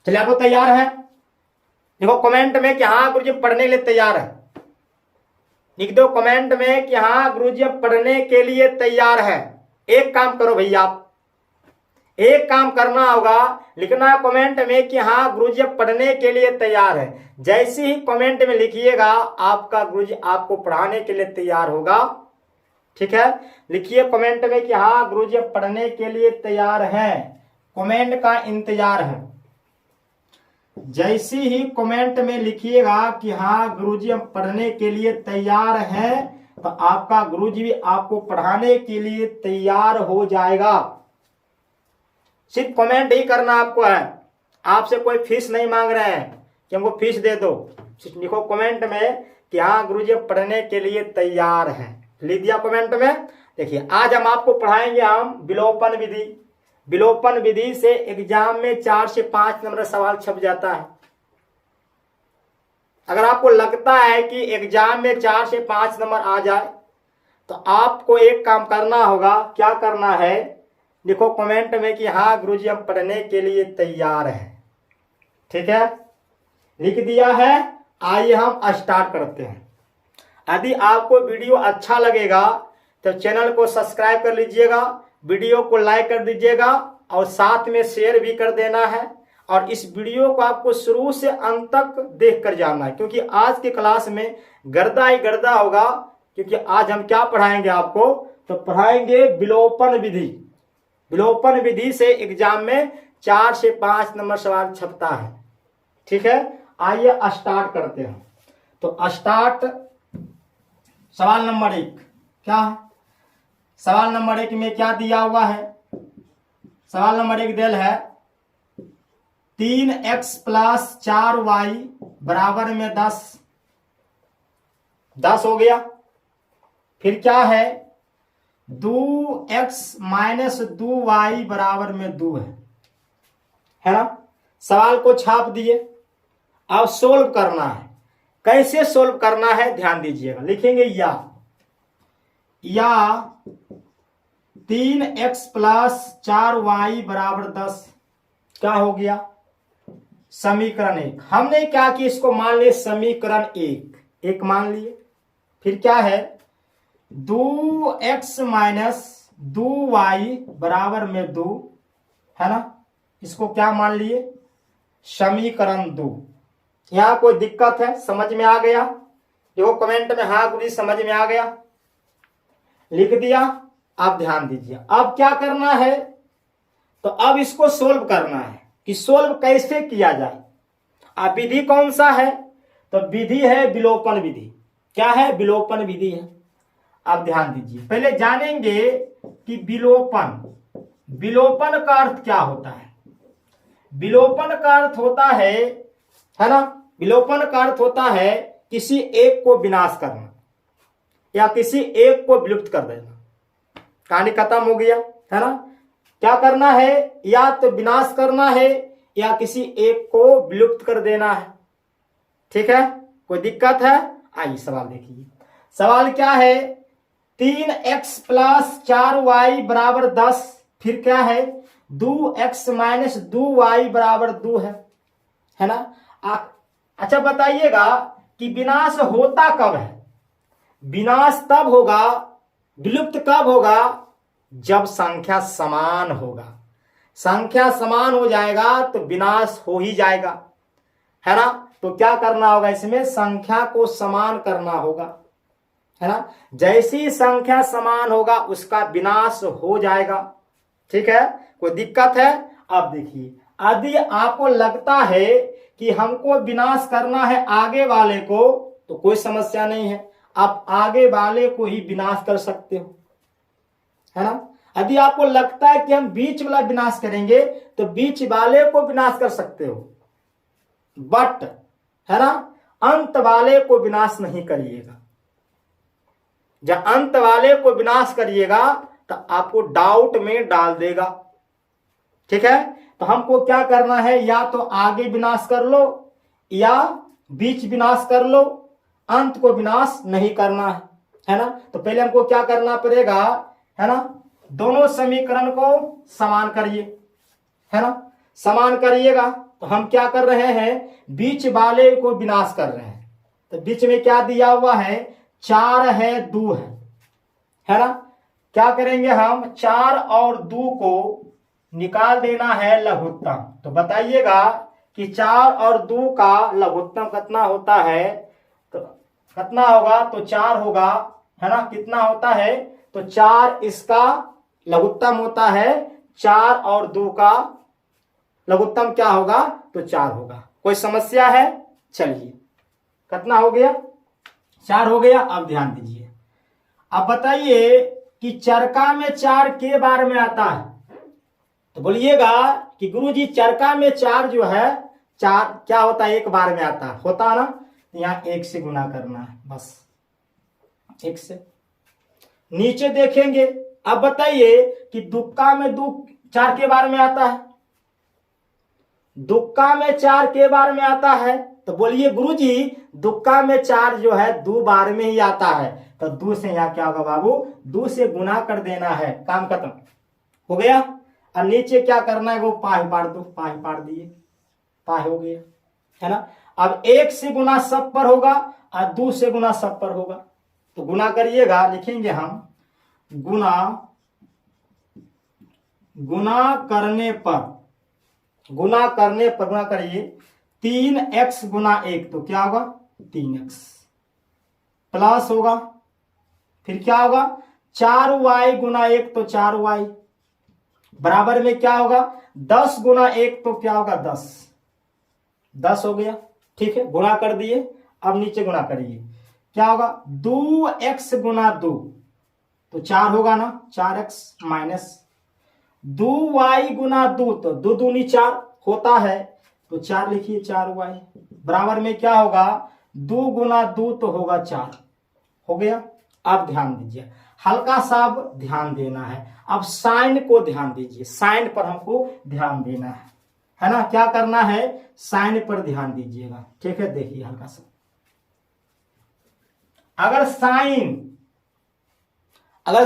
चलिए आप लोग तैयार हैं? देखो कमेंट में कि हाँ गुरुजी पढ़ने के लिए तैयार है, लिख दो कमेंट में कि हाँ गुरुजी पढ़ने के लिए तैयार है। एक काम करो भैया, आप एक काम करना होगा, लिखना है कमेंट में कि हाँ गुरुजी पढ़ने के लिए तैयार है। जैसे ही कमेंट में लिखिएगा आपका गुरुजी आपको पढ़ाने के लिए तैयार होगा। ठीक है, लिखिए कमेंट में कि हाँ गुरुजी पढ़ने के लिए तैयार है, कमेंट का इंतजार है। जैसे ही कमेंट में लिखिएगा कि हाँ गुरुजी हम पढ़ने के लिए तैयार हैं, तो आपका गुरुजी भी आपको पढ़ाने के लिए तैयार हो जाएगा। सिर्फ कमेंट ही करना आपको है, आपसे कोई फीस नहीं मांग रहे हैं कि हमको फीस दे दो। सिर्फ लिखो कमेंट में कि हाँ गुरुजी पढ़ने के लिए तैयार है, लिख दिया कमेंट में। देखिए आज हम आपको पढ़ाएंगे हम विलोपन विधि। विलोपन विधि से एग्जाम में 4 से 5 नंबर सवाल छप जाता है। अगर आपको लगता है कि एग्जाम में 4 से 5 नंबर आ जाए तो आपको एक काम करना होगा। क्या करना है, लिखो कमेंट में कि हाँ गुरुजी हम पढ़ने के लिए तैयार हैं। ठीक है, लिख दिया है। आइए हम स्टार्ट करते हैं। यदि आपको वीडियो अच्छा लगेगा तो चैनल को सब्सक्राइब कर लीजिएगा, वीडियो को लाइक कर दीजिएगा और साथ में शेयर भी कर देना है। और इस वीडियो को आपको शुरू से अंत तक देख कर जाना है, क्योंकि आज की क्लास में गर्दा ही गर्दा होगा। क्योंकि आज हम क्या पढ़ाएंगे आपको, तो पढ़ाएंगे विलोपन विधि। विलोपन विधि से एग्जाम में 4 से 5 नंबर सवाल छपता है। ठीक है, आइए स्टार्ट करते हैं। तो स्टार्ट सवाल नंबर 1 क्या है? सवाल नंबर 1 में क्या दिया हुआ है? सवाल नंबर 1 दिल है 3x + 4y बराबर में 10। 10 हो गया। फिर क्या है 2x - 2y बराबर में 2 है ना। सवाल को छाप दिए, अब सोल्व करना है। कैसे सोल्व करना है ध्यान दीजिएगा। लिखेंगे या 3x + 4y बराबर 10 क्या हो गया, समीकरण 1। हमने क्या किया, इसको मान लिए समीकरण 1 मान लिए। फिर क्या है 2x - 2y बराबर में 2 है ना, इसको क्या मान लिए, समीकरण 2। यहां कोई दिक्कत है, समझ में आ गया? देखो कमेंट में हाँ गुरुजी समझ में आ गया, लिख दिया। अब ध्यान दीजिए, अब क्या करना है, तो अब इसको सोल्व करना है कि सोल्व कैसे किया जाए। अब विधि कौन सा है, तो विधि है विलोपन विधि। क्या है, विलोपन विधि है। अब ध्यान दीजिए, पहले जानेंगे कि विलोपन का अर्थ क्या होता है। विलोपन का अर्थ होता है ना, विलोपन का अर्थ होता है किसी एक को विनाश करना या किसी एक को विलुप्त कर देना। कहानी खत्म हो गया, है ना। क्या करना है, या तो विनाश करना है या किसी एक को विलुप्त कर देना है। ठीक है, कोई दिक्कत है? आइए सवाल देखिए। सवाल क्या है 3x + 4y बराबर 10। फिर क्या है 2x - 2y बराबर 2 है ना। अच्छा बताइएगा कि विनाश होता कब है। विनाश तब होगा, विलुप्त कब होगा, जब संख्या समान होगा। संख्या समान हो जाएगा तो विनाश हो ही जाएगा, है ना। तो क्या करना होगा, इसमें संख्या को समान करना होगा, है ना। जैसी संख्या समान होगा उसका विनाश हो जाएगा। ठीक है, कोई दिक्कत है? अब देखिए, यदि आपको लगता है कि हमको विनाश करना है आगे वाले को, तो कोई समस्या नहीं है, आप आगे वाले को ही विनाश कर सकते हो, है ना। यदि आपको लगता है कि हम बीच वाला विनाश करेंगे तो बीच वाले को विनाश कर सकते हो, बट है ना अंत वाले को विनाश नहीं करिएगा। जब अंत वाले को विनाश करिएगा तो आपको डाउट में डाल देगा। ठीक है, तो हमको क्या करना है, या तो आगे विनाश कर लो या बीच विनाश कर लो, अंत को विनाश नहीं करना है ना। तो पहले हमको क्या करना पड़ेगा, है ना, दोनों समीकरण को समान करिए, है ना। समान करिएगा तो हम क्या कर रहे हैं, बीच वाले को विनाश कर रहे हैं। तो बीच में क्या दिया हुआ है, 4 है 2 है ना। क्या करेंगे हम, 4 और 2 को निकाल देना है लघुत्तम। तो बताइएगा कि 4 और 2 का लघुत्तम कितना होता है, तो कितना होगा, तो 4 होगा, है ना। कितना होता है, तो 4 इसका लघुत्तम होता है, 4 और 2 का लघुत्तम क्या होगा, तो 4 होगा। कोई समस्या है, चलिए कितना हो गया, 4 हो गया। अब ध्यान दीजिए, अब बताइए कि चरका में 4 के बार में आता है। तो बोलिएगा कि गुरुजी चरका में 4 जो है, 4 क्या होता है, एक बार में आता है, होता है ना। तो यहाँ 1 से गुना करना है, बस 1 से। नीचे देखेंगे, अब बताइए कि दुक्का में 2 4 के बार में आता है, दुक्का में 4 के बार में आता है। तो बोलिए गुरुजी दुक्का में 4 जो है 2 बार में ही आता है, तो 2 से यहाँ क्या होगा बाबू, 2 से गुना कर देना है, काम खत्म हो गया। और नीचे क्या करना है, वो पाही पाड़ दो, पाही पाड़ दिए, पाही हो गया, है ना। अब 1 से गुना सब पर होगा और 2 से गुना सब पर होगा। तो गुना करिएगा, लिखेंगे हम गुना, गुना करने पर, गुना करने पर, गुना करिए 3x गुना 1, तो क्या होगा 3x, प्लस होगा, फिर क्या होगा 4y गुना 1, तो 4y, बराबर में क्या होगा 10 गुना 1, तो क्या होगा 10, 10 हो गया। ठीक है, गुणा कर दिए। अब नीचे गुणा करिए, क्या होगा 2x गुना 2, तो 4 होगा ना, 4x माइनस 2y गुना 2, तो 2 दूनी 4 होता है, तो 4 लिखिए, 4y, बराबर में क्या होगा 2 गुना 2, तो होगा 4, हो गया। अब ध्यान दीजिए, हल्का सा अब ध्यान देना है, अब साइन को ध्यान दीजिए, साइन पर हमको ध्यान देना है ना। क्या करना है, साइन पर ध्यान दीजिएगा, ठीक है। देखिए हल्का सा, अगर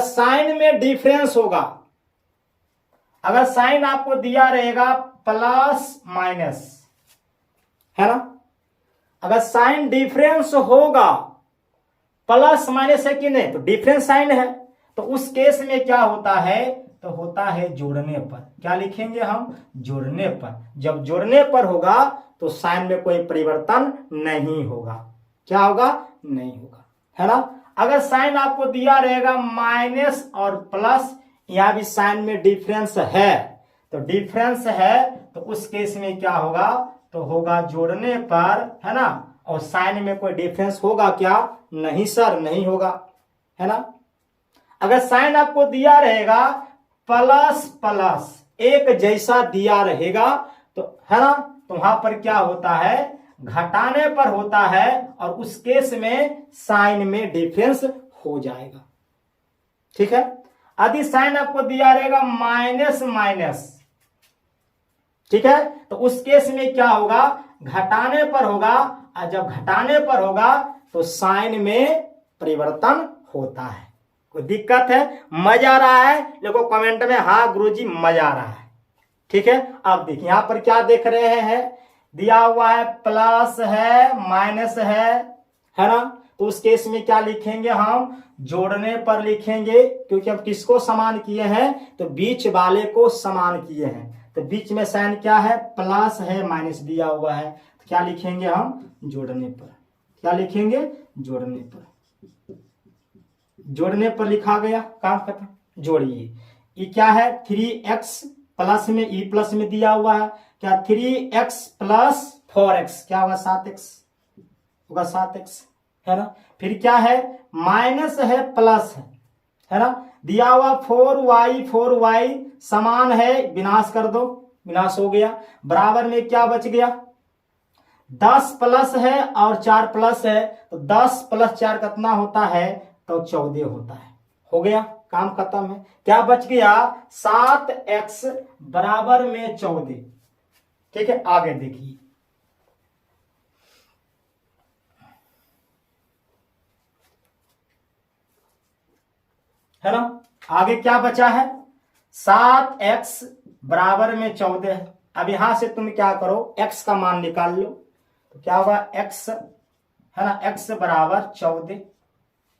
साइन में डिफरेंस होगा, अगर साइन आपको दिया रहेगा प्लस माइनस, है ना, अगर साइन डिफरेंस होगा, प्लस माइनस है कि नहीं, तो डिफरेंस साइन है, तो उस केस में क्या होता है, तो होता है जोड़ने पर। क्या लिखेंगे हम, जोड़ने पर। जब जोड़ने पर होगा तो साइन में कोई परिवर्तन नहीं होगा, क्या होगा, नहीं होगा, है ना। अगर साइन आपको दिया रहेगा माइनस और प्लस, यहां भी साइन में डिफरेंस है, तो डिफरेंस है, तो उस केस में क्या होगा, तो होगा जोड़ने पर, है ना। और साइन में कोई डिफरेंस होगा क्या, नहीं सर, नहीं होगा, है ना। अगर साइन आपको दिया रहेगा प्लस प्लस, एक जैसा दिया रहेगा, तो है ना, तो वहां पर क्या होता है, घटाने पर होता है, और उस केस में साइन में डिफरेंस हो जाएगा, ठीक है। यदि साइन आपको दिया रहेगा माइनस माइनस, ठीक है, तो उस केस में क्या होगा, घटाने पर होगा, और जब घटाने पर होगा तो साइन में परिवर्तन होता है। कोई दिक्कत है, मजा आ रहा है, देखो कमेंट में हाँ गुरुजी मजा आ रहा है, ठीक है। अब देखिए यहां पर क्या देख रहे हैं, दिया हुआ है प्लस है माइनस है ना। तो उस केस में क्या लिखेंगे हम, जोड़ने पर लिखेंगे, क्योंकि हम किसको समान किए हैं, तो बीच वाले को समान किए हैं। तो बीच में साइन क्या है, प्लस है माइनस दिया हुआ है, तो क्या लिखेंगे हम, जोड़ने पर। क्या लिखेंगे, जोड़ने पर। जोड़ने पर लिखा गया, काम खत्म। जोड़िए, ये क्या है 3x प्लस में ई प्लस में दिया हुआ है, क्या 3x प्लस 4x, क्या होगा 7x, होगा 7x, है ना। फिर क्या है, माइनस है प्लस है ना, दिया हुआ 4y समान है, विनाश कर दो, विनाश हो गया। बराबर में क्या बच गया, 10 प्लस है और 4 प्लस है, तो 10 प्लस 4 कितना होता है, तो 14 होता है, हो गया, काम खत्म है। क्या बच गया, 7x बराबर में 14, ठीक है। आगे देखिए, है ना, आगे क्या बचा है, 7x बराबर में 14 है, अब यहां से तुम क्या करो, x का मान निकाल लो। तो क्या होगा, x है ना, x बराबर 14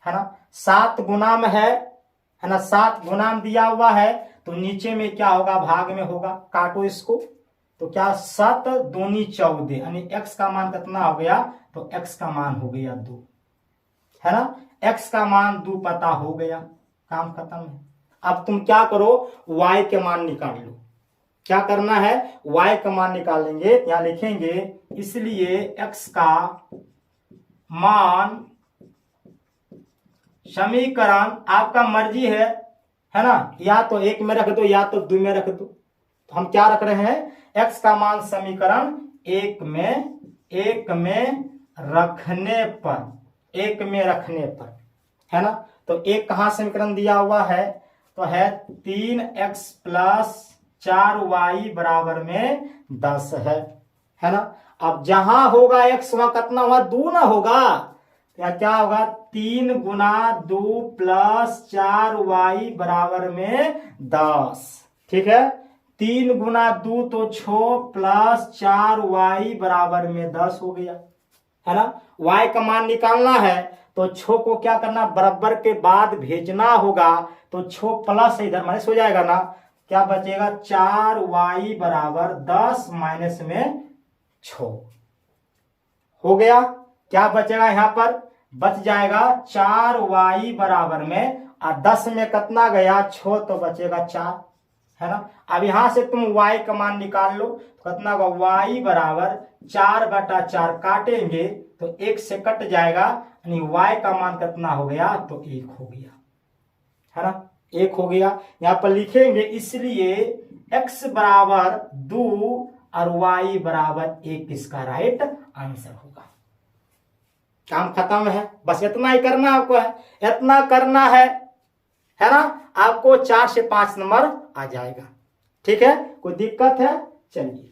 है ना, 7 गुना में है ना, 7 गुना में दिया हुआ है तो नीचे में क्या होगा, भाग में होगा, काटो इसको। तो क्या 7 दूनी 14 यानी x का मान कितना हो गया, तो x का मान हो गया 2 है ना, x का मान 2 पता हो गया, काम खत्म है। अब तुम क्या करो, y के मान निकाल लो। क्या करना है, y का मान निकालेंगे, यहां लिखेंगे इसलिए x का मान समीकरण आपका मर्जी है ना, या तो 1 में रख दो या तो 2 में रख दो। तो हम क्या रख रहे हैं, x का मान समीकरण 1 में रखने पर है ना। तो एक कहां समीकरण दिया हुआ है, तो है 3x प्लस 4y बराबर में 10 है ना। अब जहां होगा x वहां कितना हुआ, 2 ना होगा, या क्या होगा 3 गुना 2 प्लस 4y बराबर में 10। ठीक है, 3 गुना 2 तो 6 प्लस 4y बराबर में 10 हो गया है ना। y का मान निकालना है तो 6 को क्या करना, बराबर के बाद भेजना होगा। तो 6 प्लस इधर माइनस हो जाएगा ना, क्या बचेगा 4y बराबर 10 माइनस में 6 हो गया। क्या बचेगा, यहां पर बच जाएगा 4y बराबर में, और 10 में कितना गया 6, तो बचेगा 4 है ना। अब यहां से तुम y का मान निकाल लो, तो कितना होगा, y बराबर 4/4 काटेंगे तो 1 से कट जाएगा, यानी y का मान कितना हो गया, तो 1 हो गया है ना, 1 हो गया। यहां पर लिखेंगे इसलिए x बराबर 2 और y बराबर 1 इसका राइट आंसर होगा। काम खत्म है, बस इतना ही करना आपको है, इतना करना है ना। आपको 4 से 5 नंबर आ जाएगा। ठीक है, कोई दिक्कत है, चलिए।